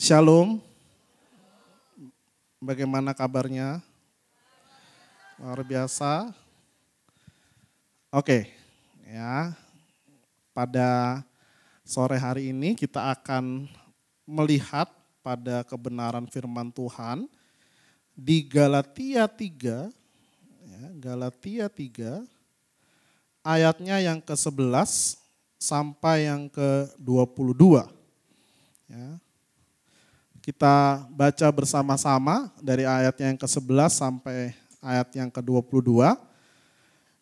Shalom, bagaimana kabarnya? Luar biasa. Oke, ya. Pada sore hari ini kita akan melihat pada kebenaran firman Tuhan di Galatia 3, ya, Galatia 3 ayatnya yang ke-11 sampai yang ke-22. Ya. Kita baca bersama-sama dari ayat yang ke-11 sampai ayat yang ke-22.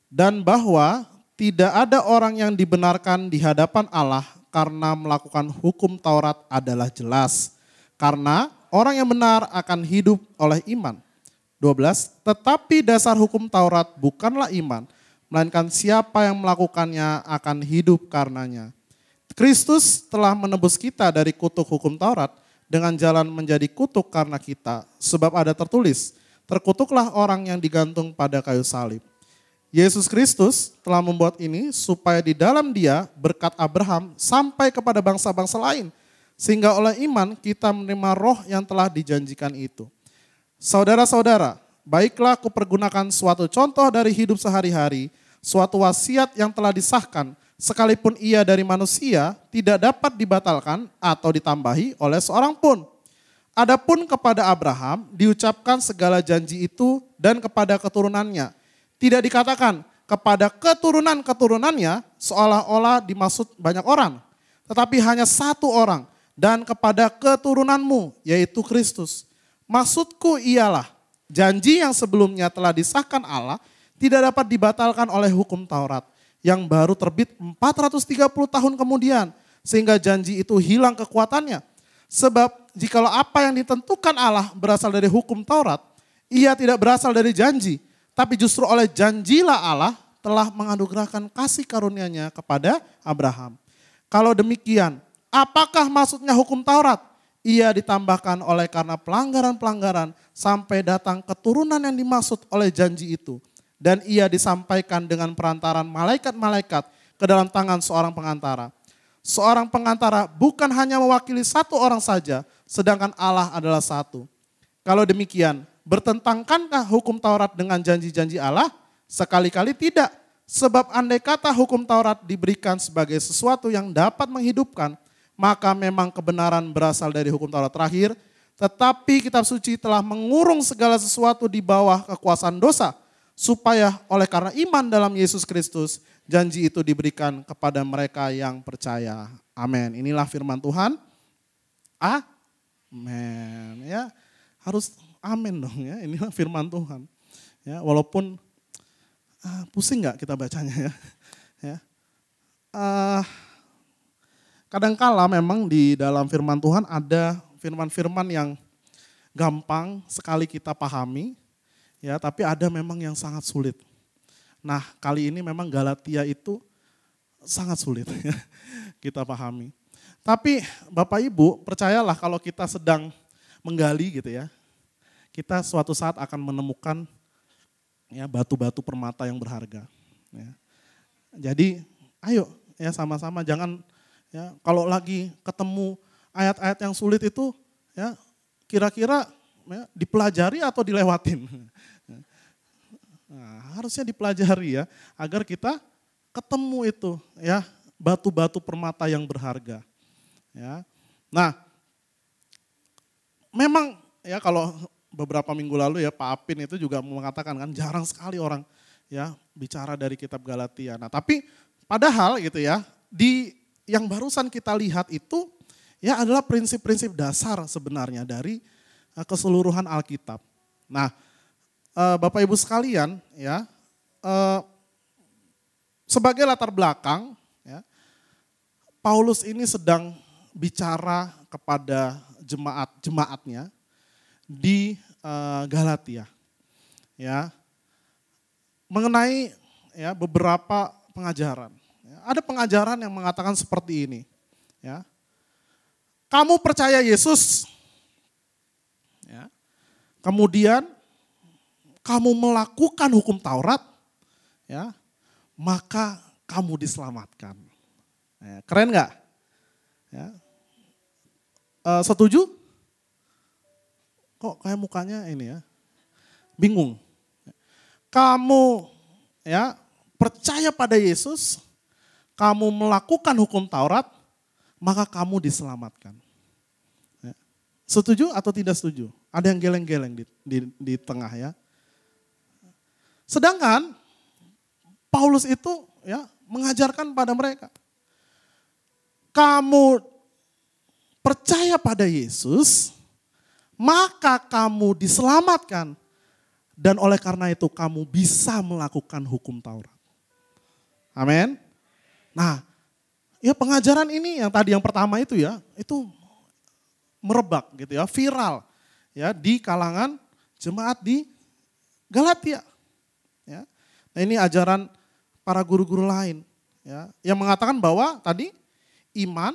Dan bahwa tidak ada orang yang dibenarkan di hadapan Allah karena melakukan hukum Taurat adalah jelas. Karena orang yang benar akan hidup oleh iman. 12. Tetapi dasar hukum Taurat bukanlah iman, melainkan siapa yang melakukannya akan hidup karenanya. Kristus telah menebus kita dari kutuk hukum Taurat dengan jalan menjadi kutuk karena kita. Sebab ada tertulis, terkutuklah orang yang digantung pada kayu salib. Yesus Kristus telah membuat ini supaya di dalam Dia berkat Abraham sampai kepada bangsa-bangsa lain. Sehingga oleh iman kita menerima roh yang telah dijanjikan itu. Saudara-saudara, baiklah kupergunakan suatu contoh dari hidup sehari-hari, suatu wasiat yang telah disahkan, sekalipun ia dari manusia, tidak dapat dibatalkan atau ditambahi oleh seorang pun. Adapun kepada Abraham diucapkan segala janji itu dan kepada keturunannya. Tidak dikatakan kepada keturunan-keturunannya seolah-olah dimaksud banyak orang. Tetapi hanya satu orang dan kepada keturunanmu yaitu Kristus. Maksudku ialah janji yang sebelumnya telah disahkan Allah tidak dapat dibatalkan oleh hukum Taurat yang baru terbit 430 tahun kemudian, sehingga janji itu hilang kekuatannya. Sebab jikalau apa yang ditentukan Allah berasal dari hukum Taurat, ia tidak berasal dari janji, tapi justru oleh janjilah Allah telah menganugerahkan kasih karunia-Nya kepada Abraham. Kalau demikian, apakah maksudnya hukum Taurat? Ia ditambahkan oleh karena pelanggaran-pelanggaran sampai datang keturunan yang dimaksud oleh janji itu. Dan ia disampaikan dengan perantaran malaikat-malaikat ke dalam tangan seorang pengantara. Seorang pengantara bukan hanya mewakili satu orang saja, sedangkan Allah adalah satu. Kalau demikian, bertentangkankah hukum Taurat dengan janji-janji Allah? Sekali-kali tidak. Sebab andai kata hukum Taurat diberikan sebagai sesuatu yang dapat menghidupkan, maka memang kebenaran berasal dari hukum Taurat terakhir. Tetapi kitab suci telah mengurung segala sesuatu di bawah kekuasaan dosa, supaya oleh karena iman dalam Yesus Kristus, janji itu diberikan kepada mereka yang percaya. Amin. Inilah firman Tuhan. Amin. Ya, harus amin dong ya. Inilah firman Tuhan. Ya, walaupun pusing nggak kita bacanya ya. Ya. Kadangkala memang di dalam firman Tuhan ada firman-firman yang gampang sekali kita pahami. Ya, tapi ada memang yang sangat sulit. Nah, kali ini memang Galatia itu sangat sulit kita pahami. Tapi Bapak Ibu, percayalah kalau kita sedang menggali gitu ya, kita suatu saat akan menemukan ya batu-batu permata yang berharga. Ya. Jadi, ayo ya sama-sama jangan ya kalau lagi ketemu ayat-ayat yang sulit itu ya kira-kira ya, dipelajari atau dilewatin? Nah, harusnya dipelajari ya, agar kita ketemu itu ya batu-batu permata yang berharga. Ya. Nah, memang ya kalau beberapa minggu lalu ya Pak Apin itu juga mengatakan kan jarang sekali orang ya bicara dari kitab Galatia. Nah, tapi padahal gitu ya di yang barusan kita lihat itu ya adalah prinsip-prinsip dasar sebenarnya dari keseluruhan Alkitab. Nah, Bapak Ibu sekalian ya, sebagai latar belakang ya, Paulus ini sedang bicara kepada jemaatnya di Galatia ya, mengenai ya beberapa pengajaran. Ya, ada pengajaran yang mengatakan seperti ini ya. Kamu percaya Yesus ya. Kemudian kamu melakukan hukum Taurat, ya, maka kamu diselamatkan. Ya, keren nggak? Ya. Setuju? kok kayak mukanya ini ya, bingung. Kamu ya percaya pada Yesus, kamu melakukan hukum Taurat, maka kamu diselamatkan. Ya. Setuju atau tidak setuju? Ada yang geleng-geleng di tengah ya. Sedangkan Paulus itu ya mengajarkan pada mereka, kamu percaya pada Yesus, maka kamu diselamatkan. Dan oleh karena itu kamu bisa melakukan hukum Taurat. Amin. Nah, ya pengajaran ini yang tadi yang pertama itu ya, itu merebak gitu ya, viral ya di kalangan jemaat di Galatia. Ya. Nah, ini ajaran para guru-guru lain ya, yang mengatakan bahwa tadi iman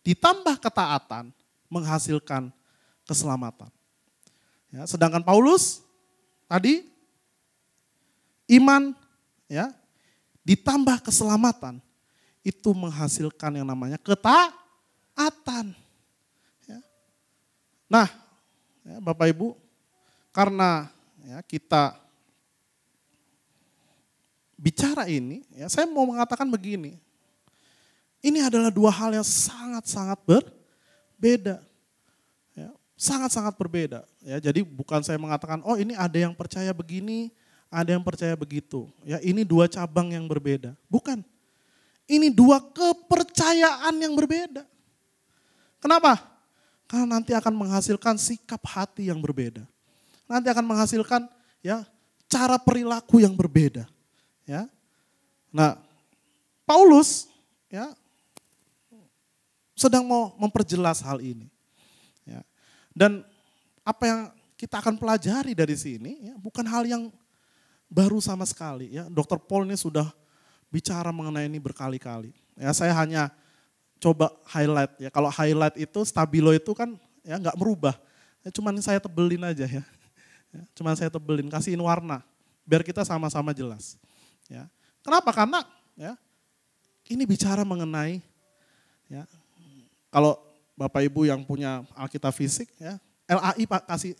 ditambah ketaatan menghasilkan keselamatan. Ya, sedangkan Paulus tadi iman ya ditambah keselamatan itu menghasilkan yang namanya ketaatan. Ya. Nah, ya, Bapak Ibu, karena ya, kita bicara ini, ya, saya mau mengatakan begini, ini adalah dua hal yang sangat-sangat berbeda. Sangat-sangat berbeda. Ya, jadi bukan saya mengatakan, oh ini ada yang percaya begini, ada yang percaya begitu. Ya, ini dua cabang yang berbeda. Bukan. Ini dua kepercayaan yang berbeda. Kenapa? Karena nanti akan menghasilkan sikap hati yang berbeda. Nanti akan menghasilkan ya cara perilaku yang berbeda. Ya. Nah, Paulus ya sedang mau memperjelas hal ini. Ya. Dan apa yang kita akan pelajari dari sini ya, bukan hal yang baru sama sekali. Ya. Dr. Paul ini sudah bicara mengenai ini berkali-kali. Ya, saya hanya coba highlight. Ya. Kalau highlight itu, stabilo itu kan ya nggak merubah. Ya, cuman saya tebelin aja ya. Ya. Cuman saya tebelin, kasihin warna. Biar kita sama-sama jelas. Ya. Kenapa? Karena ya, ini bicara mengenai, ya, kalau Bapak Ibu yang punya Alkitab fisik, ya, LAI Pak kasih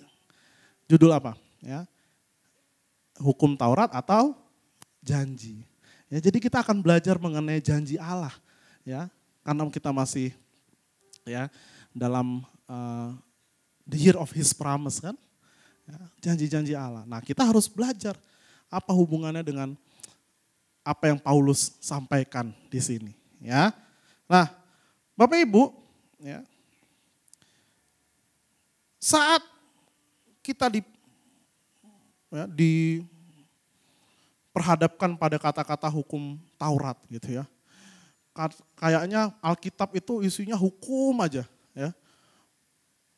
judul apa? Ya, hukum Taurat atau janji. Ya, jadi kita akan belajar mengenai janji Allah, ya, karena kita masih ya dalam the year of His promise kan, ya, janji-janji Allah. Nah, kita harus belajar apa hubungannya dengan apa yang Paulus sampaikan di sini, ya. Nah, Bapak Ibu, ya, saat kita diperhadapkan pada kata-kata hukum Taurat gitu ya, kayaknya Alkitab itu isinya hukum aja, ya.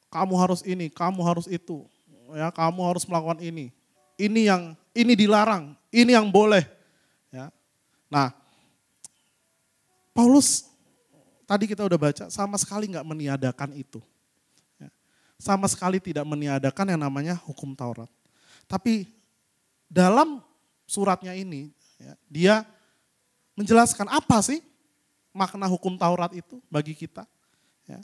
Kamu harus ini, kamu harus itu, ya, kamu harus melakukan ini dilarang, ini yang boleh, ya. Nah, Paulus tadi kita udah baca sama sekali nggak meniadakan itu. Ya. Sama sekali tidak meniadakan yang namanya hukum Taurat. Tapi dalam suratnya ini ya, dia menjelaskan apa sih makna hukum Taurat itu bagi kita. Ya.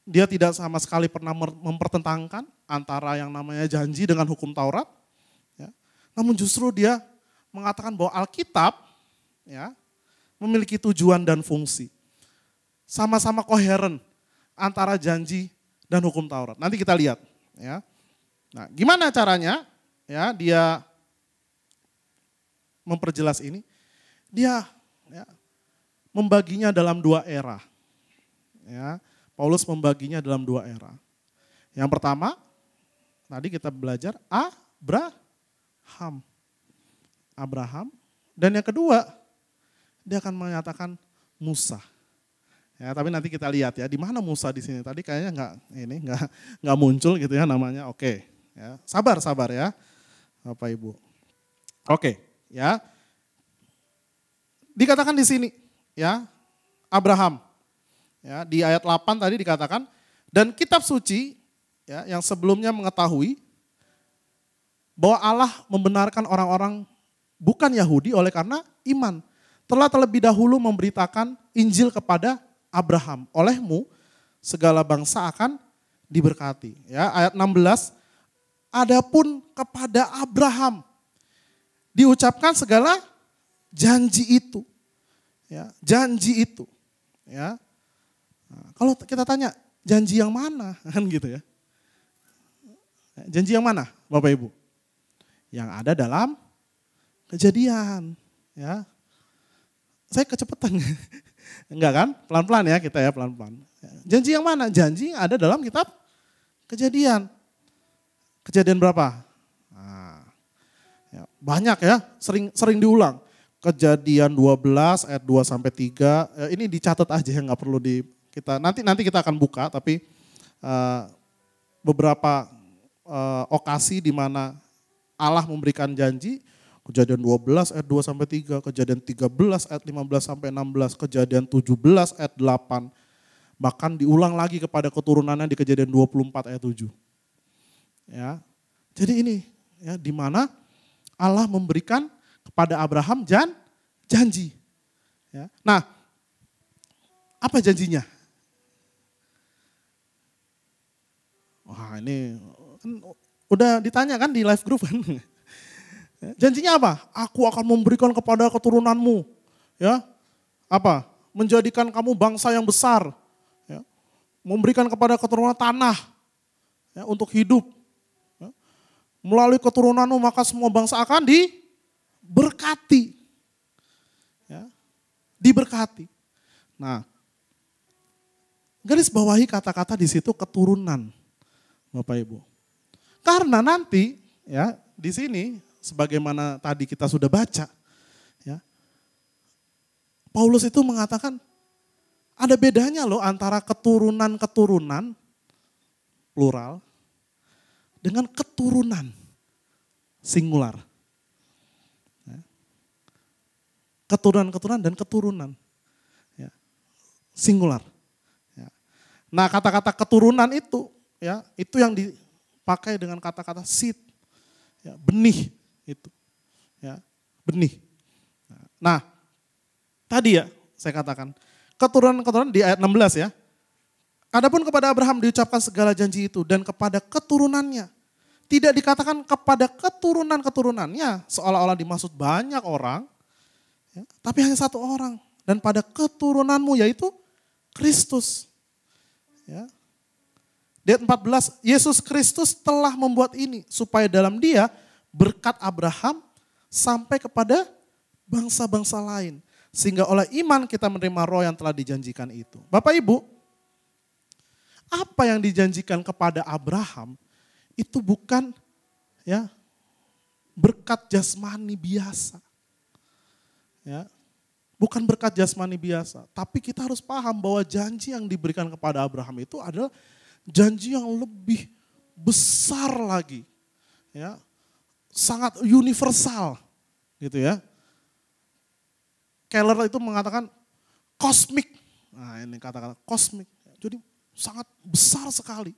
Dia tidak sama sekali pernah mempertentangkan antara yang namanya janji dengan hukum Taurat. Ya. Namun justru dia mengatakan bahwa Alkitab ya, memiliki tujuan dan fungsi. Sama-sama koheren antara janji dan hukum Taurat. Nanti kita lihat, ya. Nah, gimana caranya? Ya, dia memperjelas ini. Dia ya, membaginya dalam dua era. Ya, Paulus membaginya dalam dua era. Yang pertama, tadi kita belajar Abraham. Dan yang kedua, dia akan menyatakan Musa. Ya, tapi nanti kita lihat ya, di mana Musa di sini. Tadi kayaknya nggak muncul gitu ya namanya. Oke, ya, sabar ya, Bapak Ibu. Oke, ya. Dikatakan di sini, ya, Abraham. Ya, di ayat 8 tadi dikatakan, dan kitab suci ya, yang sebelumnya mengetahui bahwa Allah membenarkan orang-orang bukan Yahudi oleh karena iman. Telah terlebih dahulu memberitakan Injil kepada Abraham. Olehmu segala bangsa akan diberkati. Ya, ayat 16, adapun kepada Abraham diucapkan segala janji itu. Ya, janji itu. Ya. Nah, kalau kita tanya, janji yang mana? Kan gitu ya. Janji yang mana, Bapak Ibu? Yang ada dalam Kejadian. Ya. Saya kecepatan. Enggak kan? Pelan-pelan ya kita ya, pelan-pelan. Janji yang mana? Janji yang ada dalam kitab Kejadian. Kejadian berapa? Nah, ya, banyak ya, sering diulang. Kejadian 12 ayat 2 sampai 3. Ini dicatat aja ya, nggak perlu kita nanti kita akan buka, tapi beberapa okasi di mana Allah memberikan janji. Kejadian 12 ayat 2 sampai 3, Kejadian 13 ayat 15 sampai 16, Kejadian 17 ayat 8. Bahkan diulang lagi kepada keturunannya di Kejadian 24 ayat 7. Ya. Jadi ini ya di mana Allah memberikan kepada Abraham janji. Ya. Nah, apa janjinya? Wah, ini kan udah ditanya kan di live group kan. Janjinya apa? Aku akan memberikan kepada keturunanmu, ya, apa? Menjadikan kamu bangsa yang besar, ya. Memberikan kepada keturunan tanah, ya, untuk hidup. Ya. Melalui keturunanmu maka semua bangsa akan diberkati, ya, diberkati. Nah, garis bawahi kata-kata di situ keturunan, Bapak Ibu. Karena nanti, ya, di sini sebagaimana tadi kita sudah baca, ya, Paulus itu mengatakan ada bedanya loh antara keturunan-keturunan plural dengan keturunan singular. Ya. Keturunan-keturunan dan keturunan, ya, singular. Ya. Nah, kata-kata keturunan itu, ya, itu yang dipakai dengan kata-kata seed, ya, benih. Itu, ya, benih. Nah, tadi ya saya katakan keturunan-keturunan di ayat 16 ya. Adapun kepada Abraham diucapkan segala janji itu dan kepada keturunannya. Tidak dikatakan kepada keturunan-keturunannya seolah-olah dimaksud banyak orang, ya, tapi hanya satu orang. Dan pada keturunanmu yaitu Kristus. Ya. Di ayat 14, Yesus Kristus telah membuat ini supaya dalam Dia berkat Abraham sampai kepada bangsa-bangsa lain. Sehingga oleh iman kita menerima roh yang telah dijanjikan itu. Bapak Ibu, apa yang dijanjikan kepada Abraham itu bukan, ya, berkat jasmani biasa. Ya, bukan berkat jasmani biasa. Tapi kita harus paham bahwa janji yang diberikan kepada Abraham itu adalah janji yang lebih besar lagi. Ya, sangat universal gitu ya. Keller itu mengatakan kosmik. Nah, ini kata-kata kosmik. Jadi sangat besar sekali.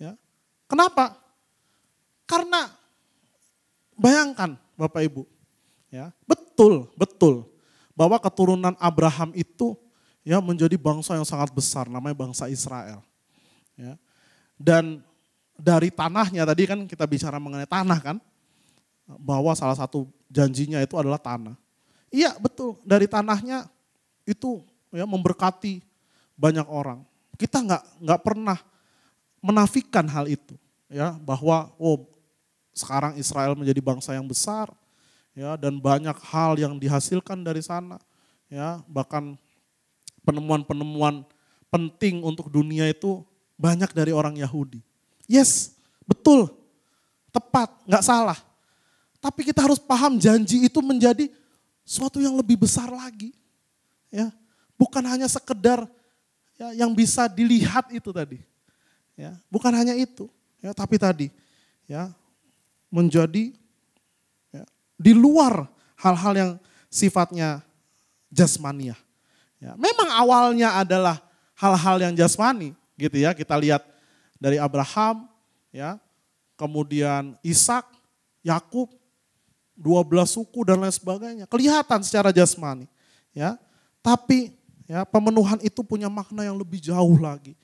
Ya. Kenapa? Karena bayangkan Bapak Ibu, ya, betul bahwa keturunan Abraham itu, ya, menjadi bangsa yang sangat besar, namanya bangsa Israel. Ya. Dan dari tanahnya tadi kan kita bicara mengenai tanah kan, bahwa salah satu janjinya itu adalah tanah. Iya betul, dari tanahnya itu, ya, memberkati banyak orang. Kita nggak pernah menafikan hal itu, ya, bahwa sekarang Israel menjadi bangsa yang besar, ya, dan banyak hal yang dihasilkan dari sana, ya, bahkan penemuan-penemuan penting untuk dunia itu banyak dari orang Yahudi. Yes, betul, tepat, nggak salah. Tapi kita harus paham janji itu menjadi suatu yang lebih besar lagi. Ya, bukan hanya sekedar, ya, yang bisa dilihat itu tadi. Ya, bukan hanya itu, ya, tapi tadi, ya, menjadi, ya, di luar hal-hal yang sifatnya jasmaniah. Ya, memang awalnya adalah hal-hal yang jasmani, gitu ya. Kita lihat dari Abraham, ya, kemudian Ishak, Yakub, 12 suku dan lain sebagainya. Kelihatan secara jasmani, ya. Tapi, ya, pemenuhan itu punya makna yang lebih jauh lagi.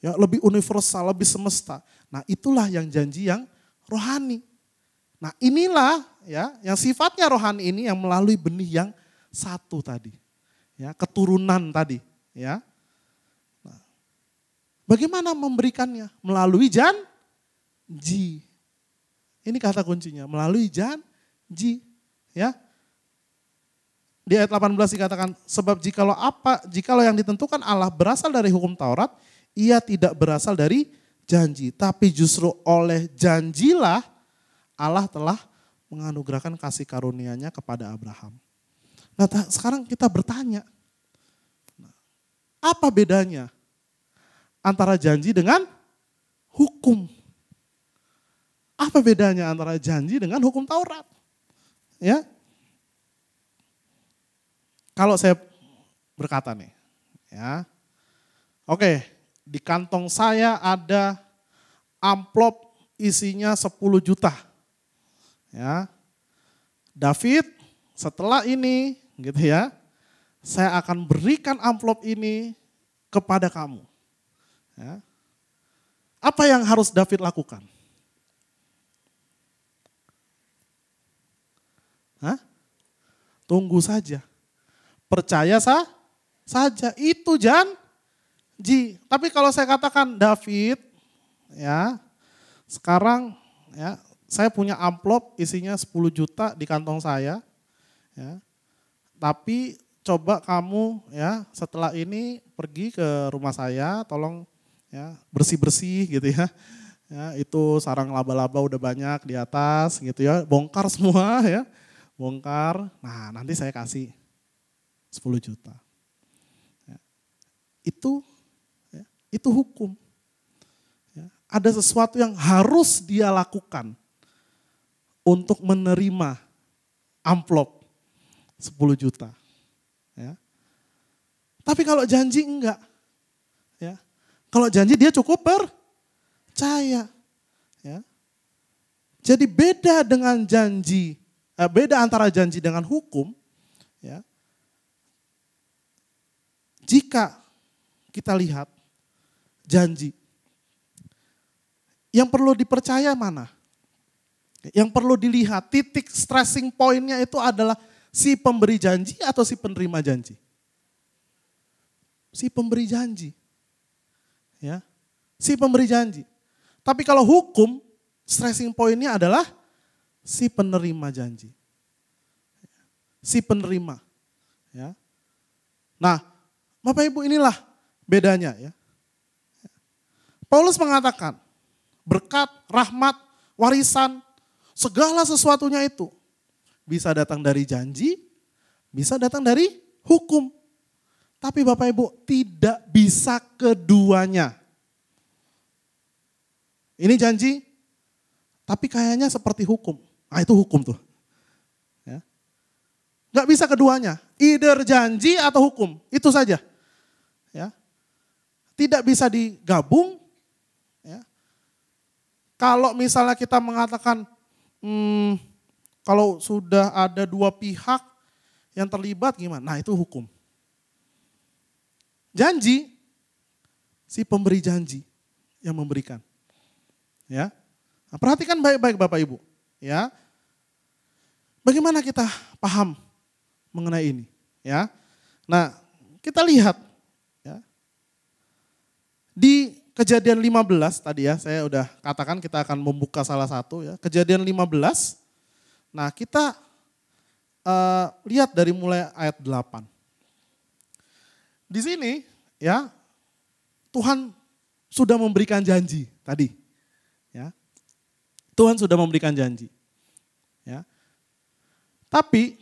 ya, lebih universal, lebih semesta. Nah, itulah yang janji yang rohani. Nah, inilah ya yang sifatnya rohani ini yang melalui benih yang satu tadi. Ya, keturunan tadi, ya. Nah, bagaimana memberikannya? Melalui janji. Ini kata kuncinya, melalui janji, ya. Di ayat 18 dikatakan, sebab jikalau yang ditentukan Allah berasal dari hukum Taurat, ia tidak berasal dari janji. Tapi justru oleh janjilah Allah telah menganugerahkan kasih karunia-Nya kepada Abraham. Nah, sekarang kita bertanya, apa bedanya antara janji dengan hukum? Apa bedanya antara janji dengan hukum Taurat? Ya. Kalau saya berkata nih, ya, oke, di kantong saya ada amplop isinya 10 juta. Ya, David setelah ini, gitu ya, saya akan berikan amplop ini kepada kamu. Ya. Apa yang harus David lakukan? Hah? Tunggu saja. Percaya saja, itu janji. Tapi kalau saya katakan David, ya sekarang ya saya punya amplop isinya 10 juta di kantong saya, ya. Tapi coba kamu ya setelah ini pergi ke rumah saya, tolong ya bersih-bersih gitu ya. Ya itu sarang laba-laba udah banyak di atas gitu ya, bongkar semua ya, bongkar. Nah nanti saya kasih 10 juta. Ya. Itu hukum. Ya. Ada sesuatu yang harus dia lakukan untuk menerima amplop 10 juta. Ya. Tapi kalau janji enggak. Ya. Kalau janji dia cukup percaya. Ya. Jadi beda dengan janji, beda antara janji dengan hukum. Ya. Jika kita lihat janji, yang perlu dipercaya mana? Yang perlu dilihat, titik stressing pointnya itu adalah si pemberi janji atau si penerima janji? Si pemberi janji. Ya, si pemberi janji. Tapi kalau hukum, stressing pointnya adalah si penerima janji. Si penerima. Ya. Nah, Bapak Ibu inilah bedanya ya. Paulus mengatakan berkat, rahmat, warisan, segala sesuatunya itu bisa datang dari janji, bisa datang dari hukum. Tapi Bapak Ibu tidak bisa keduanya. Ini janji, tapi kayaknya seperti hukum. Nah itu hukum tuh. Ya. Gak bisa keduanya, either janji atau hukum, itu saja. Ya. Tidak bisa digabung. Ya. Kalau misalnya kita mengatakan, kalau sudah ada dua pihak yang terlibat gimana? Nah itu hukum. Janji, si pemberi janji yang memberikan. Ya. Nah, perhatikan baik-baik Bapak Ibu. Ya. Bagaimana kita paham mengenai ini? Ya. Nah kita lihat. Ya. Di Kejadian 15 tadi ya, saya udah katakan kita akan membuka salah satu ya. Kejadian 15, nah kita lihat dari mulai ayat 8. Di sini ya, Tuhan sudah memberikan janji tadi. Ya. Tuhan sudah memberikan janji. Ya. Tapi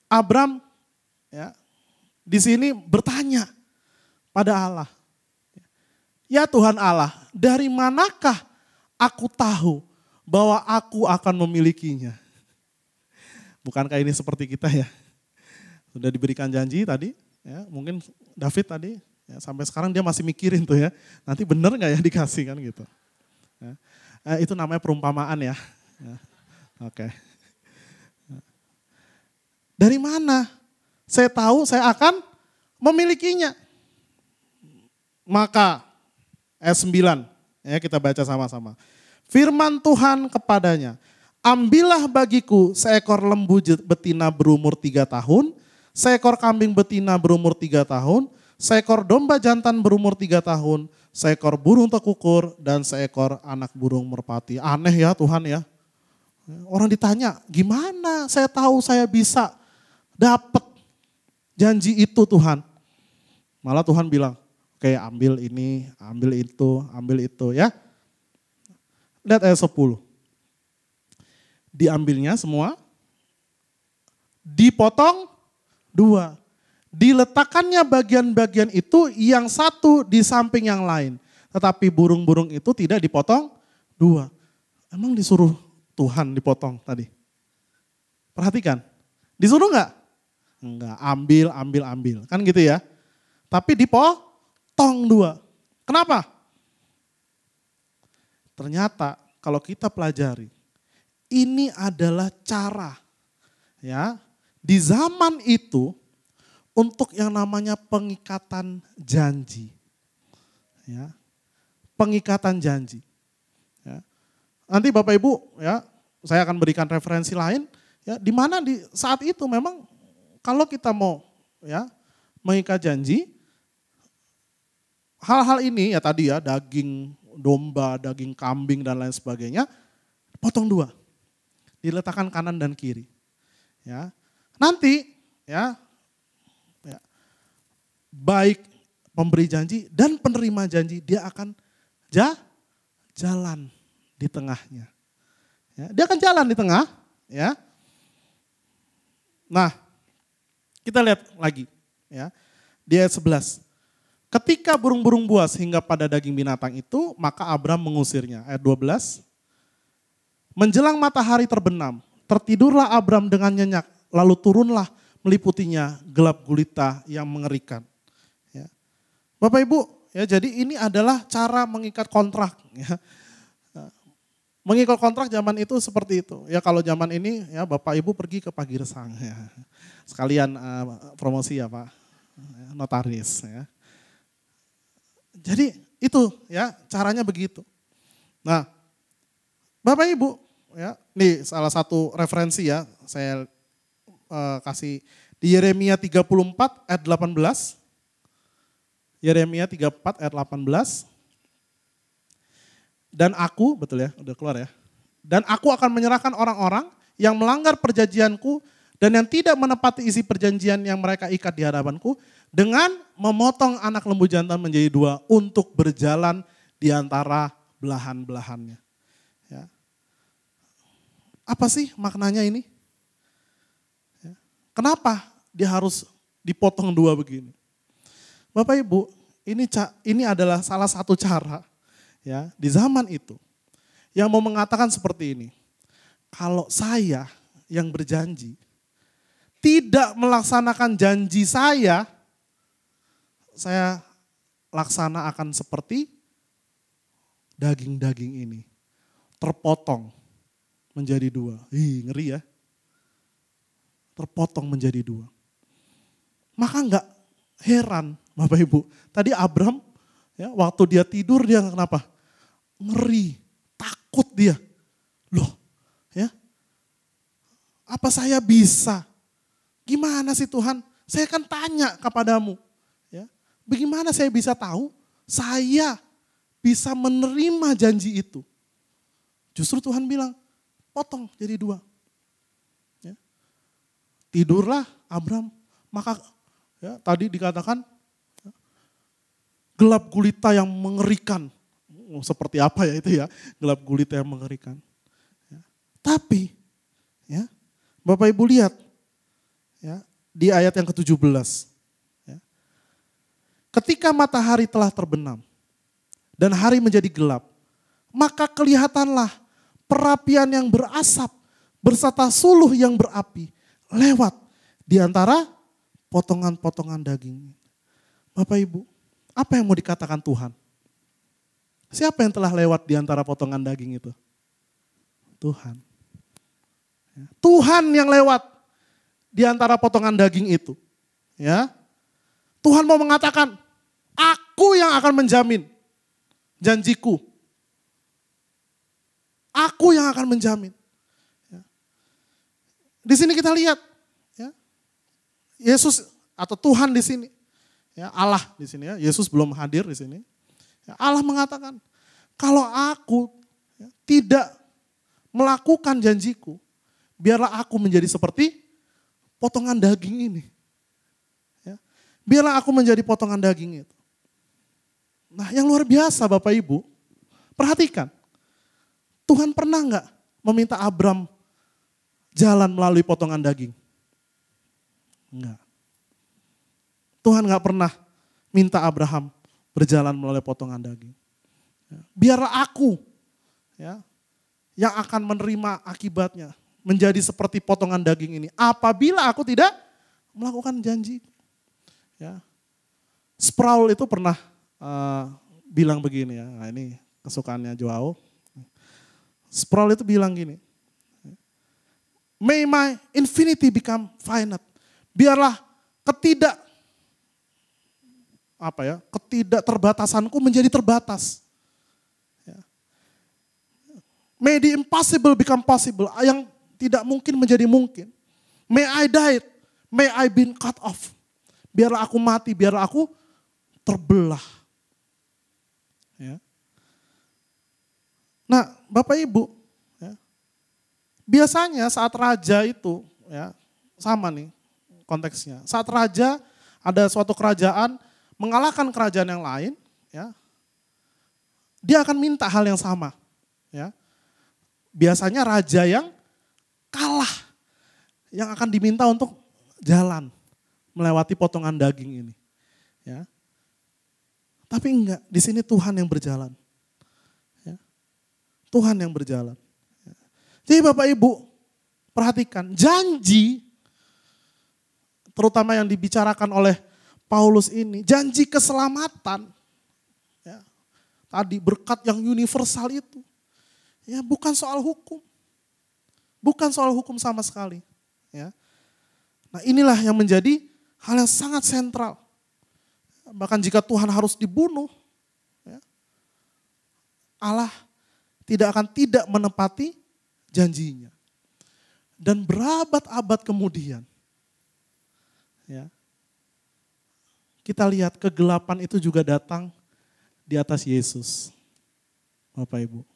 Abram ya, di sini bertanya pada Allah. Ya Tuhan Allah, dari manakah aku tahu bahwa aku akan memilikinya? Bukankah ini seperti kita ya? Sudah diberikan janji tadi, ya, mungkin David tadi, ya, sampai sekarang dia masih mikirin tuh ya, nanti bener gak ya dikasih kan gitu. Ya. Itu namanya perumpamaan ya. Ya. Oke. Dari mana saya tahu saya akan memilikinya? Maka ayat 9. Ya, kita baca sama-sama. Firman Tuhan kepadanya, ambillah bagiku seekor lembu betina berumur 3 tahun, seekor kambing betina berumur 3 tahun, seekor domba jantan berumur 3 tahun, seekor burung tekukur, dan seekor anak burung merpati. Aneh ya Tuhan ya. Orang ditanya, gimana saya tahu saya bisa dapat janji itu Tuhan. Malah Tuhan bilang, oke ambil ini, ambil itu ya. Lihat ayat 10. Diambilnya semua, dipotong 2. Diletakkannya bagian-bagian itu yang satu di samping yang lain. Tetapi burung-burung itu tidak dipotong 2. Emang disuruh Tuhan dipotong tadi? Perhatikan, disuruh enggak? Enggak, ambil. Kan gitu ya. Tapi dipotong 2. Kenapa? Ternyata kalau kita pelajari, ini adalah cara ya di zaman itu untuk yang namanya pengikatan janji. Ya, pengikatan janji. Ya. Nanti Bapak Ibu ya, saya akan berikan referensi lain ya, di mana di saat itu memang kalau kita mau ya mengikat janji, hal-hal ini ya tadi ya, daging domba, daging kambing dan lain sebagainya, potong 2. Diletakkan kanan dan kiri. Ya. Nanti ya baik pemberi janji dan penerima janji, dia akan jalan di tengahnya. Ya, dia akan jalan di tengah. Ya. Nah, kita lihat lagi. Ya, di ayat 11. Ketika burung-burung buas hingga pada daging binatang itu, maka Abram mengusirnya. Ayat 12. Menjelang matahari terbenam, tertidurlah Abram dengan nyenyak, lalu turunlah meliputinya gelap gulita yang mengerikan. Ya. Bapak Ibu, ya jadi ini adalah cara mengikat kontrak. Ya. Mengikat kontrak zaman itu seperti itu. Ya kalau zaman ini ya Bapak Ibu pergi ke Pagiresang. Ya. Sekalian promosi ya Pak, notaris. Ya. Jadi itu ya caranya begitu. Nah Bapak Ibu ya, nih salah satu referensi ya saya kasih di Yeremia 34 ayat 18. Yeremia 34 ayat 18. Dan aku, betul ya, udah keluar ya. Dan aku akan menyerahkan orang-orang yang melanggar perjanjianku dan yang tidak menepati isi perjanjian yang mereka ikat di hadapanku dengan memotong anak lembu jantan menjadi 2 untuk berjalan di antara belahan-belahannya. Ya. Apa sih maknanya ini? Ya. Kenapa dia harus dipotong 2 begini? Bapak Ibu, ini adalah salah satu cara ya di zaman itu yang mau mengatakan seperti ini. Kalau saya yang berjanji tidak melaksanakan janji saya laksana akan seperti daging-daging ini. Terpotong menjadi 2. Ih, ngeri ya. Terpotong menjadi 2. Maka enggak heran Bapak Ibu. Tadi Abram ya, waktu dia tidur dia kenapa? Ngeri, takut dia. Loh ya, apa saya bisa? Gimana sih Tuhan? Saya kan tanya kepadamu. Ya, bagaimana saya bisa tahu saya bisa menerima janji itu? Justru Tuhan bilang, potong jadi 2. Ya. Tidurlah Abram, maka ya, tadi dikatakan ya, gelap gulita yang mengerikan. Seperti apa ya itu ya, gelap gulita yang mengerikan. Ya. Tapi ya, Bapak Ibu lihat ya, di ayat yang ke-17. Ya. Ketika matahari telah terbenam dan hari menjadi gelap, maka kelihatanlah perapian yang berasap berserta suluh yang berapi lewat di antara potongan-potongan daging. Bapak Ibu, apa yang mau dikatakan Tuhan? Siapa yang telah lewat di antara potongan daging itu? Tuhan. Tuhan yang lewat di antara potongan daging itu. Ya. Tuhan mau mengatakan, aku yang akan menjamin. janjiku. Aku yang akan menjamin. Ya. Di sini kita lihat, ya, Yesus atau Tuhan di sini, ya, Allah di sini, ya, Yesus belum hadir di sini. Ya, Allah mengatakan, kalau aku, ya, tidak melakukan janjiku, biarlah aku menjadi seperti potongan daging ini. Ya. Biarlah aku menjadi potongan daging itu. Nah, yang luar biasa Bapak Ibu, perhatikan. Tuhan pernah enggak meminta Abram jalan melalui potongan daging? Enggak. Tuhan enggak pernah minta Abraham berjalan melalui potongan daging. Biarlah aku, ya, yang akan menerima akibatnya menjadi seperti potongan daging ini. Apabila aku tidak melakukan janji. Ya. Sproul itu pernah bilang begini ya, nah ini kesukaannya Joao. Sproul itu bilang gini, may my infinity become finite. Biarlah ketidakterbatasanku menjadi terbatas. Ya. May the impossible become possible. Yang tidak mungkin menjadi mungkin. May I die, may I be cut off. Biarlah aku mati, biarlah aku terbelah. Ya. Nah, Bapak Ibu, ya, biasanya saat raja itu, ya, sama nih konteksnya. Saat raja ada suatu kerajaan mengalahkan kerajaan yang lain, ya, dia akan minta hal yang sama. Ya. Biasanya raja yang kalah, yang akan diminta untuk jalan melewati potongan daging ini. Ya. Tapi enggak, di sini Tuhan yang berjalan. Tuhan yang berjalan. Jadi Bapak Ibu, perhatikan, janji, terutama yang dibicarakan oleh Paulus ini, janji keselamatan, ya, tadi berkat yang universal itu, ya, bukan soal hukum. Bukan soal hukum sama sekali. Ya. Nah, inilah yang menjadi hal yang sangat sentral. Bahkan jika Tuhan harus dibunuh, ya, Allah tidak akan tidak menepati janjinya. Dan berabad-abad kemudian, ya, kita lihat kegelapan itu juga datang di atas Yesus. Bapak Ibu.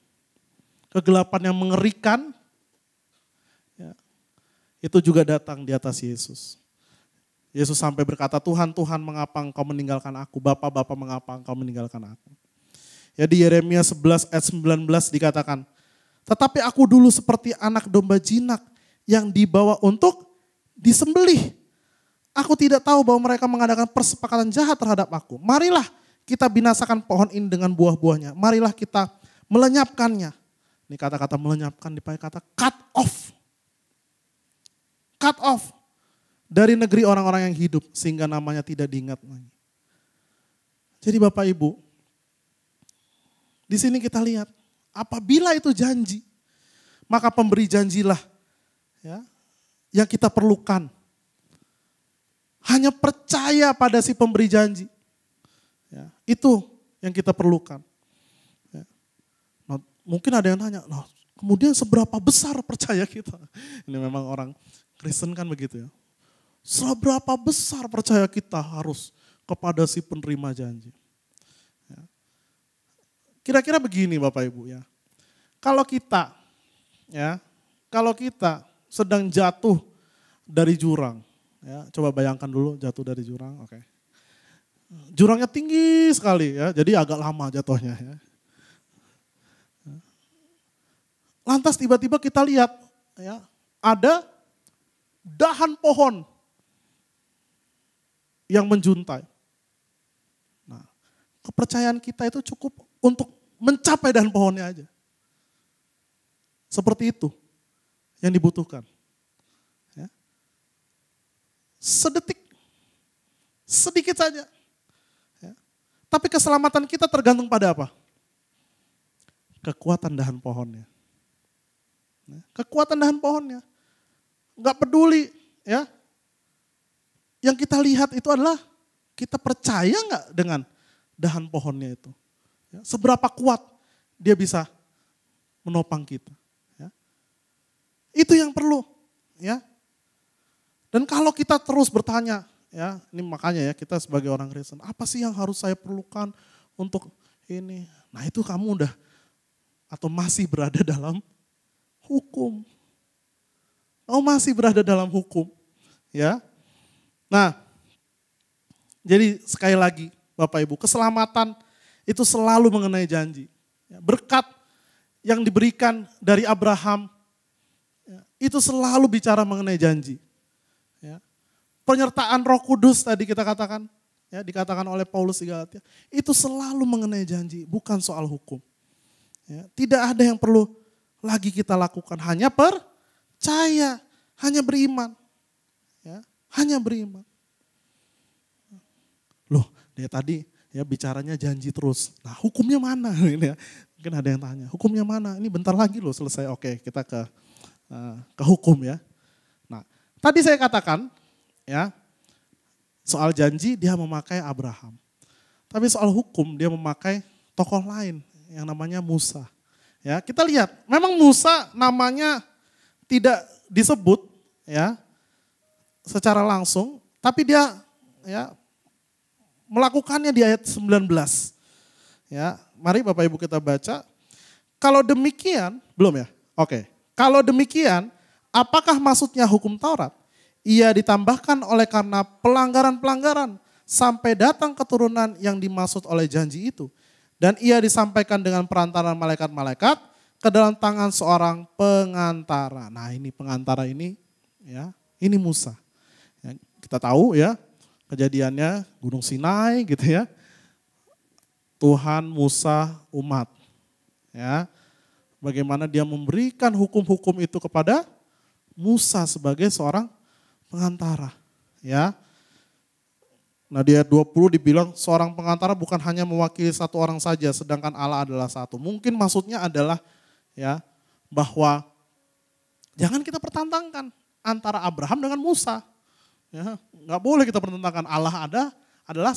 Kegelapan yang mengerikan, ya, itu juga datang di atas Yesus. Yesus sampai berkata, Tuhan, Tuhan, mengapa engkau meninggalkan aku? Bapa, Bapa, mengapa engkau meninggalkan aku? Ya, di Yeremia 11 ayat 19 dikatakan, tetapi aku dulu seperti anak domba jinak yang dibawa untuk disembelih. Aku tidak tahu bahwa mereka mengadakan persepakatan jahat terhadap aku. Marilah kita binasakan pohon ini dengan buah-buahnya. Marilah kita melenyapkannya. Ini kata-kata melenyapkan dipakai kata cut off. Cut off dari negeri orang-orang yang hidup sehingga namanya tidak diingat lagi. Jadi Bapak Ibu, di sini kita lihat, apabila itu janji, maka pemberi janjilah, ya, yang kita perlukan. Hanya percaya pada si pemberi janji. Ya, itu yang kita perlukan. Ya. Nah, mungkin ada yang tanya, nah, kemudian seberapa besar percaya kita? Ini memang orang Kristen kan begitu ya. Seberapa besar percaya kita harus kepada si penerima janji. Kira-kira begini Bapak Ibu ya. Kalau kita sedang jatuh dari jurang, ya, coba bayangkan dulu jatuh dari jurang, oke. Jurangnya tinggi sekali ya, jadi agak lama jatuhnya ya. Lantas tiba-tiba kita lihat ya, ada dahan pohon yang menjuntai. Nah, kepercayaan kita itu cukup untuk mencapai dahan pohonnya aja. Seperti itu yang dibutuhkan. Ya. Sedetik, sedikit saja. Ya. Tapi keselamatan kita tergantung pada apa? Kekuatan dahan pohonnya. Ya. Kekuatan dahan pohonnya. Enggak peduli, ya. Yang kita lihat itu adalah kita percaya enggak dengan dahan pohonnya itu. Ya, seberapa kuat dia bisa menopang kita. Ya. Itu yang perlu. Ya. Dan kalau kita terus bertanya, ya, ini makanya ya kita sebagai orang Kristen, apa sih yang harus saya perlukan untuk ini? Nah itu kamu udah atau masih berada dalam hukum. Kamu masih berada dalam hukum. Ya. Nah, jadi sekali lagi Bapak Ibu, keselamatan itu selalu mengenai janji. Berkat yang diberikan dari Abraham, itu selalu bicara mengenai janji. Penyertaan Roh Kudus tadi kita katakan, ya, dikatakan oleh Paulus di Galatia, itu selalu mengenai janji, bukan soal hukum. Ya, tidak ada yang perlu lagi kita lakukan, hanya percaya, hanya beriman. Ya, hanya beriman. Loh, dia tadi ya bicaranya janji terus. Nah, hukumnya mana? Ini ya. Mungkin ada yang tanya, hukumnya mana? Ini bentar lagi loh selesai. Oke, kita ke hukum ya. Nah, tadi saya katakan ya, soal janji dia memakai Abraham. Tapi soal hukum dia memakai tokoh lain yang namanya Musa. Ya, kita lihat, memang Musa namanya tidak disebut ya secara langsung, tapi dia ya melakukannya di ayat 19. Ya, mari Bapak Ibu kita baca. Kalau demikian, belum ya? Oke. Kalau demikian, apakah maksudnya hukum Taurat? Ia ditambahkan oleh karena pelanggaran-pelanggaran sampai datang keturunan yang dimaksud oleh janji itu. Dan ia disampaikan dengan perantaran malaikat-malaikat ke dalam tangan seorang pengantara. Nah, ini pengantara ini ya, ini Musa. Ya, kita tahu ya, kejadiannya Gunung Sinai gitu ya. Tuhan, Musa, umat. Ya. Bagaimana dia memberikan hukum-hukum itu kepada Musa sebagai seorang pengantara. Ya. Nah di ayat 20 dibilang seorang pengantara bukan hanya mewakili satu orang saja sedangkan Allah adalah satu. Mungkin maksudnya adalah ya bahwa jangan kita pertentangkan antara Abraham dengan Musa. Ya, nggak boleh kita pertentangkan, Allah adalah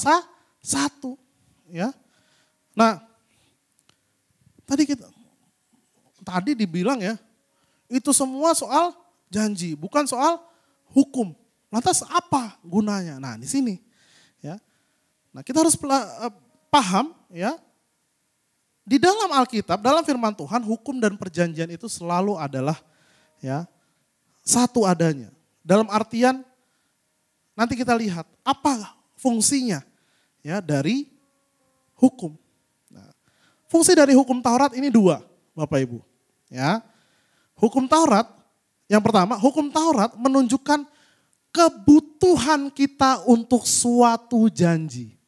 satu. Ya. Nah, tadi dibilang ya, itu semua soal janji, bukan soal hukum. Lantas apa gunanya? Nah, di sini ya. Nah, kita harus paham ya. Di dalam Alkitab, dalam firman Tuhan, hukum dan perjanjian itu selalu adalah ya satu adanya. Dalam artian nanti kita lihat apa fungsinya ya dari hukum. Nah, fungsi dari hukum Taurat ini dua, Bapak Ibu. Ya, hukum Taurat yang pertama, hukum Taurat menunjukkan kebutuhan kita untuk suatu janji.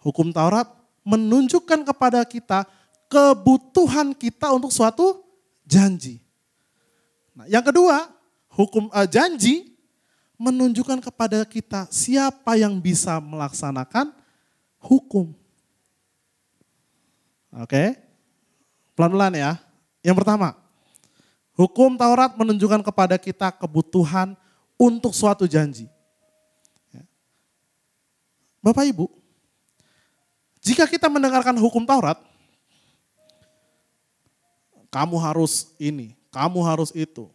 Hukum Taurat menunjukkan kepada kita kebutuhan kita untuk suatu janji. Nah, yang kedua, hukum janji menunjukkan kepada kita siapa yang bisa melaksanakan hukum. Oke, pelan-pelan ya. Yang pertama, hukum Taurat menunjukkan kepada kita kebutuhan untuk suatu janji. Bapak Ibu, jika kita mendengarkan hukum Taurat, kamu harus ini, kamu harus itu.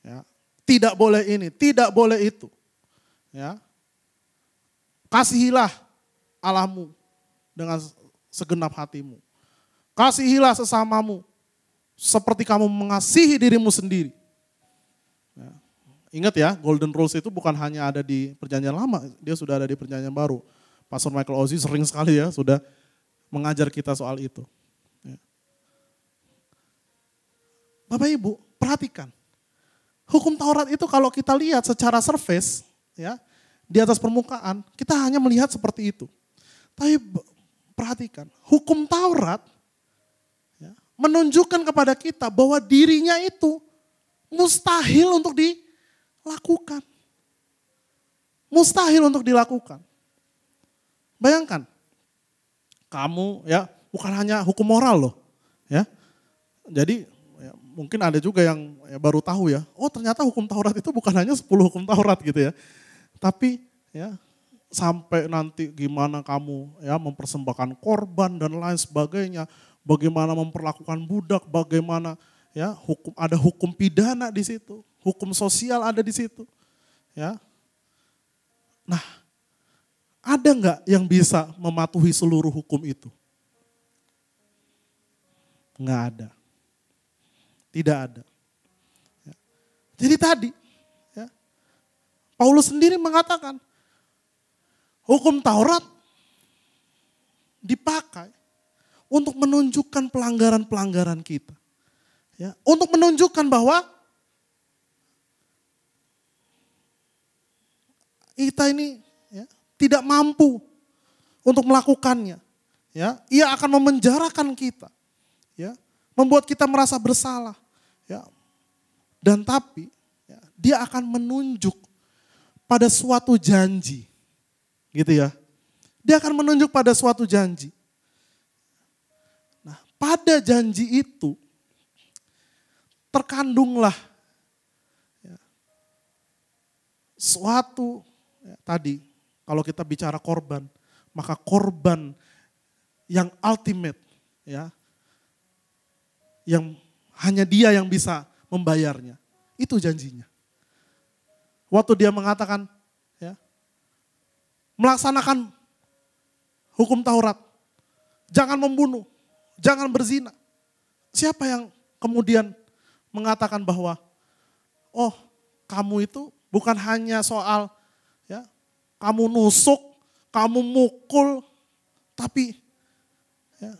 Ya. Tidak boleh ini, tidak boleh itu. Ya. Kasihilah Allahmu dengan segenap hatimu. Kasihilah sesamamu seperti kamu mengasihi dirimu sendiri. Ya. Ingat ya, Golden Rules itu bukan hanya ada di perjanjian lama, dia sudah ada di perjanjian baru. Pastor Michael Ozzy sering sekali ya sudah mengajar kita soal itu. Ya. Bapak Ibu, perhatikan. Hukum Taurat itu kalau kita lihat secara surface, ya, di atas permukaan, kita hanya melihat seperti itu. Tapi perhatikan, hukum Taurat ya, menunjukkan kepada kita bahwa dirinya itu mustahil untuk dilakukan. Mustahil untuk dilakukan. Bayangkan, kamu ya bukan hanya hukum moral loh, ya. Jadi ya, mungkin ada juga yang ya, baru tahu ya, oh ternyata hukum Taurat itu bukan hanya 10 hukum Taurat gitu ya. Tapi ya sampai nanti gimana kamu ya mempersembahkan korban dan lain sebagainya, bagaimana memperlakukan budak, bagaimana ya ada hukum pidana di situ, hukum sosial ada di situ, ya. Nah, ada nggak yang bisa mematuhi seluruh hukum itu? Nggak ada, tidak ada. Ya. Jadi tadi, ya, Paulus sendiri mengatakan, hukum Taurat dipakai untuk menunjukkan pelanggaran-pelanggaran kita. Ya, untuk menunjukkan bahwa kita ini ya, tidak mampu untuk melakukannya. Ya, ia akan memenjarakan kita. Ya, membuat kita merasa bersalah. Ya, dan tapi ya, dia akan menunjuk pada suatu janji. Gitu ya. Dia akan menunjuk pada suatu janji. Nah, pada janji itu terkandunglah ya, suatu ya, tadi kalau kita bicara korban, maka korban yang ultimate ya, yang hanya dia yang bisa membayarnya. Itu janjinya. Waktu dia mengatakan melaksanakan hukum Taurat. Jangan membunuh, jangan berzina. Siapa yang kemudian mengatakan bahwa, oh kamu itu bukan hanya soal ya, kamu nusuk, kamu mukul, tapi ya,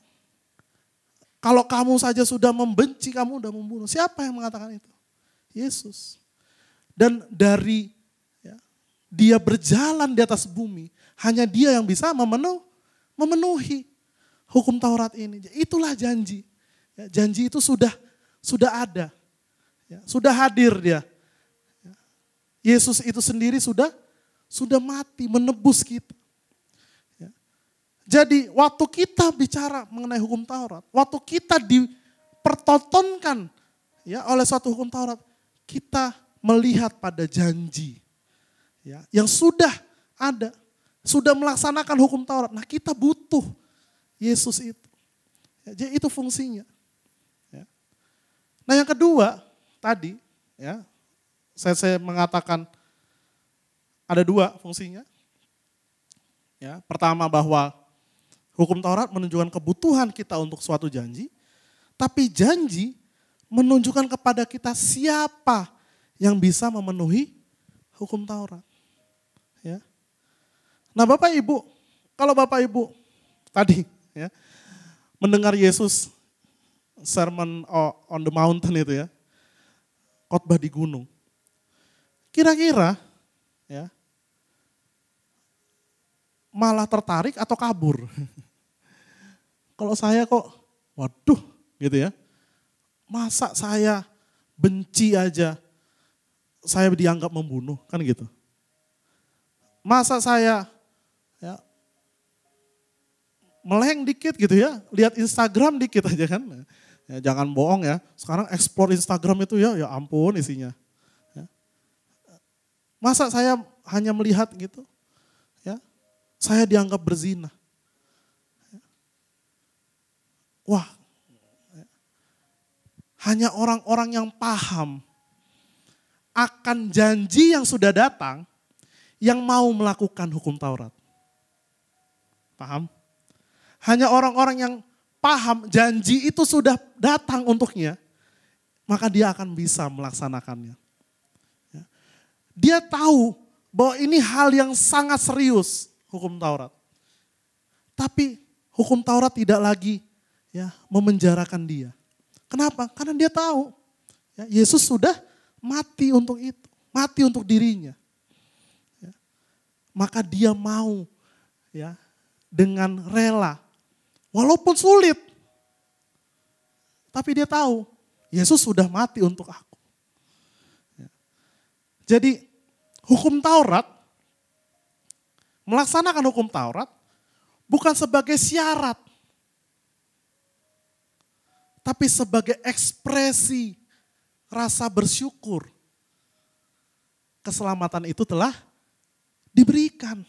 kalau kamu saja sudah membenci, kamu sudah membunuh. Siapa yang mengatakan itu? Yesus. Dan dari dia berjalan di atas bumi, hanya dia yang bisa memenuhi hukum Taurat ini. Itulah janji. Ya, janji itu sudah ada. Ya, sudah hadir dia. Ya, Yesus itu sendiri sudah mati menebus kita. Ya. Jadi waktu kita bicara mengenai hukum Taurat, waktu kita dipertontonkan ya, oleh suatu hukum Taurat, kita melihat pada janji. Ya, yang sudah ada, sudah melaksanakan hukum Taurat. Nah, kita butuh Yesus itu. Ya, jadi itu fungsinya. Ya. Nah, yang kedua tadi, ya, saya mengatakan ada dua fungsinya. Ya, pertama bahwa hukum Taurat menunjukkan kebutuhan kita untuk suatu janji, tapi janji menunjukkan kepada kita siapa yang bisa memenuhi hukum Taurat. Ya. Nah Bapak Ibu, kalau Bapak Ibu tadi ya, mendengar Yesus Sermon on the Mountain itu ya, khotbah di gunung. Kira-kira ya, malah tertarik atau kabur? Kalau saya kok, waduh gitu ya, masa saya benci aja, saya dianggap membunuh, kan gitu. Masa saya ya, meleng dikit gitu ya, lihat Instagram dikit aja kan. Ya, jangan bohong ya, sekarang explore Instagram itu ya ampun isinya. Ya. Masa saya hanya melihat gitu, ya, saya dianggap berzina. Ya. Wah, ya. Hanya orang-orang yang paham akan janji yang sudah datang, yang mau melakukan hukum Taurat. Paham? Hanya orang-orang yang paham janji itu sudah datang untuknya, maka dia akan bisa melaksanakannya. Ya. Dia tahu bahwa ini hal yang sangat serius, hukum Taurat. Tapi hukum Taurat tidak lagi ya, memenjarakan dia. Kenapa? Karena dia tahu ya, Yesus sudah mati untuk itu, mati untuk dirinya. Maka dia mau ya dengan rela, walaupun sulit, tapi dia tahu Yesus sudah mati untuk aku. Ya. Jadi hukum Taurat, melaksanakan hukum Taurat bukan sebagai syarat, tapi sebagai ekspresi rasa bersyukur. Keselamatan itu telah diberikan.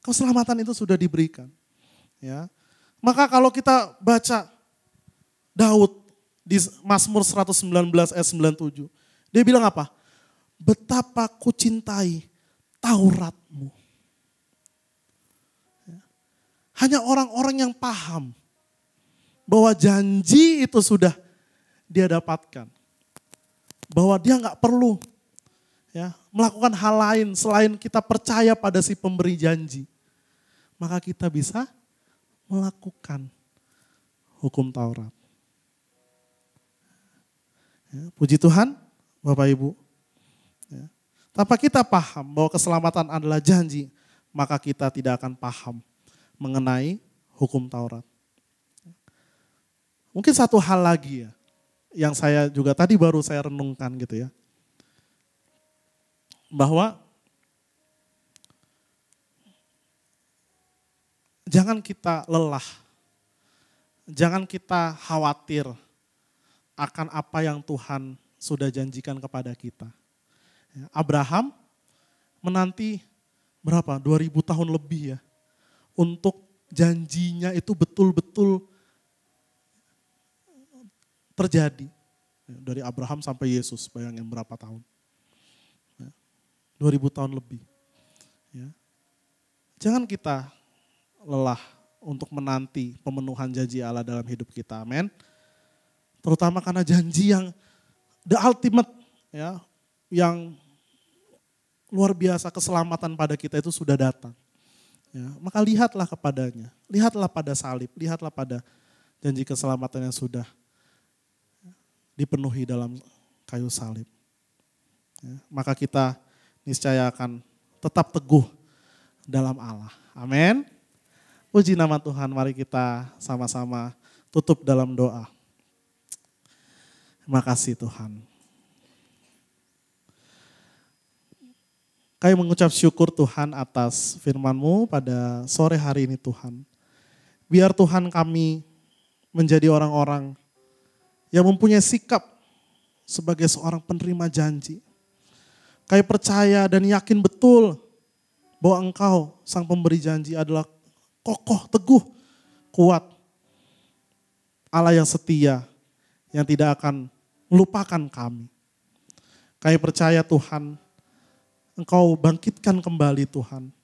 Keselamatan itu sudah diberikan. Ya. Maka kalau kita baca Daud di Mazmur 119 ayat 97. Dia bilang apa? Betapa ku cintai Tauratmu. Ya. Hanya orang-orang yang paham bahwa janji itu sudah dia dapatkan. Bahwa dia nggak perlu ya, melakukan hal lain selain kita percaya pada si pemberi janji. Maka kita bisa melakukan hukum Taurat. Ya, puji Tuhan, Bapak Ibu. Ya. Tanpa kita paham bahwa keselamatan adalah janji, maka kita tidak akan paham mengenai hukum Taurat. Mungkin satu hal lagi ya, yang saya juga tadi baru saya renungkan gitu ya. Bahwa jangan kita lelah, jangan kita khawatir akan apa yang Tuhan sudah janjikan kepada kita. Abraham menanti berapa? 2000 tahun lebih ya. Untuk janjinya itu betul-betul terjadi. Dari Abraham sampai Yesus, bayangin berapa tahun. 2000 tahun lebih. Ya. Jangan kita lelah untuk menanti pemenuhan janji Allah dalam hidup kita. Amin. Terutama karena janji yang the ultimate ya, yang luar biasa keselamatan pada kita itu sudah datang. Ya, maka lihatlah kepadanya, lihatlah pada salib, lihatlah pada janji keselamatan yang sudah dipenuhi dalam kayu salib. Ya, maka kita niscaya akan tetap teguh dalam Allah. Amin. Puji nama Tuhan, mari kita sama-sama tutup dalam doa. Terima kasih Tuhan. Kami mengucap syukur Tuhan atas firman-Mu pada sore hari ini Tuhan. Biar Tuhan kami menjadi orang-orang yang mempunyai sikap sebagai seorang penerima janji. Kami percaya dan yakin betul bahwa Engkau sang pemberi janji adalah kokoh, teguh, kuat. Allah yang setia, yang tidak akan melupakan kami. Kami percaya Tuhan, Engkau bangkitkan kembali Tuhan.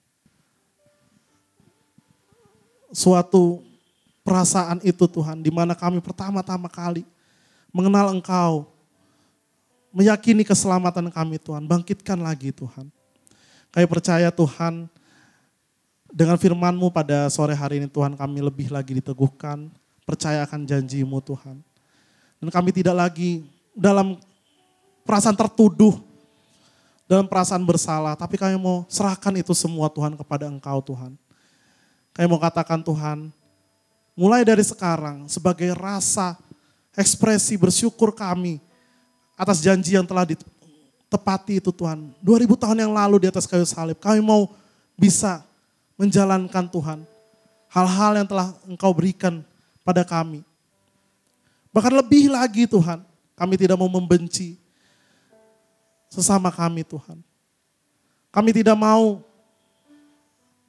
Suatu perasaan itu Tuhan, di mana kami pertama-tama kali mengenal Engkau, meyakini keselamatan kami Tuhan, bangkitkan lagi Tuhan. Kami percaya Tuhan, dengan firman-Mu pada sore hari ini Tuhan kami lebih lagi diteguhkan, percaya akan janji-Mu Tuhan. Dan kami tidak lagi dalam perasaan tertuduh, dalam perasaan bersalah, tapi kami mau serahkan itu semua Tuhan kepada Engkau Tuhan. Kami mau katakan Tuhan, mulai dari sekarang sebagai rasa ekspresi bersyukur kami atas janji yang telah ditepati itu Tuhan. 2000 tahun yang lalu di atas kayu salib, kami mau bisa menjalankan Tuhan hal-hal yang telah Engkau berikan pada kami. Bahkan lebih lagi Tuhan, kami tidak mau membenci sesama kami Tuhan. Kami tidak mau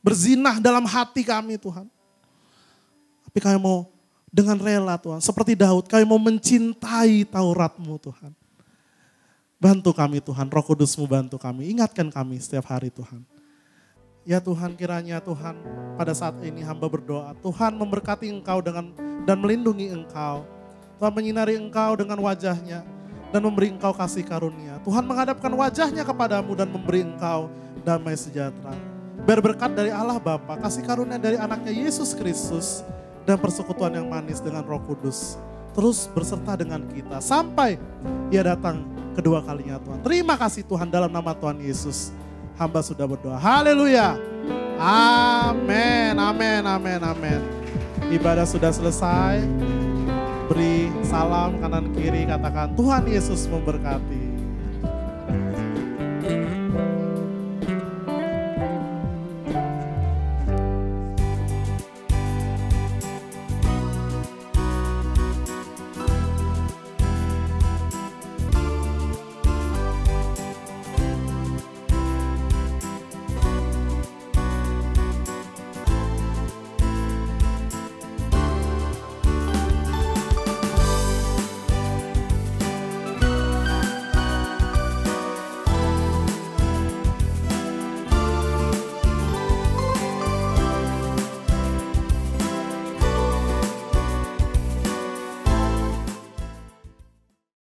berzinah dalam hati kami Tuhan. Tapi kami mau dengan rela Tuhan, seperti Daud, kami mau mencintai Taurat-Mu Tuhan. Bantu kami Tuhan, Roh Kudus-Mu bantu kami, ingatkan kami setiap hari Tuhan. Ya Tuhan, kiranya Tuhan pada saat ini hamba berdoa, Tuhan memberkati Engkau dan melindungi Engkau. Tuhan menyinari Engkau dengan wajah-Nya dan memberi Engkau kasih karunia. Tuhan menghadapkan wajah-Nya kepadamu dan memberi Engkau damai sejahtera. Biar berkat dari Allah Bapa, kasih karunia dari anaknya Yesus Kristus, dan persekutuan yang manis dengan Roh Kudus terus berserta dengan kita sampai Ia datang kedua kalinya Tuhan. Terima kasih Tuhan, dalam nama Tuhan Yesus hamba sudah berdoa. Haleluya. Amin, amin, amin, amin. Ibadah sudah selesai. Beri salam kanan kiri, katakan Tuhan Yesus memberkati.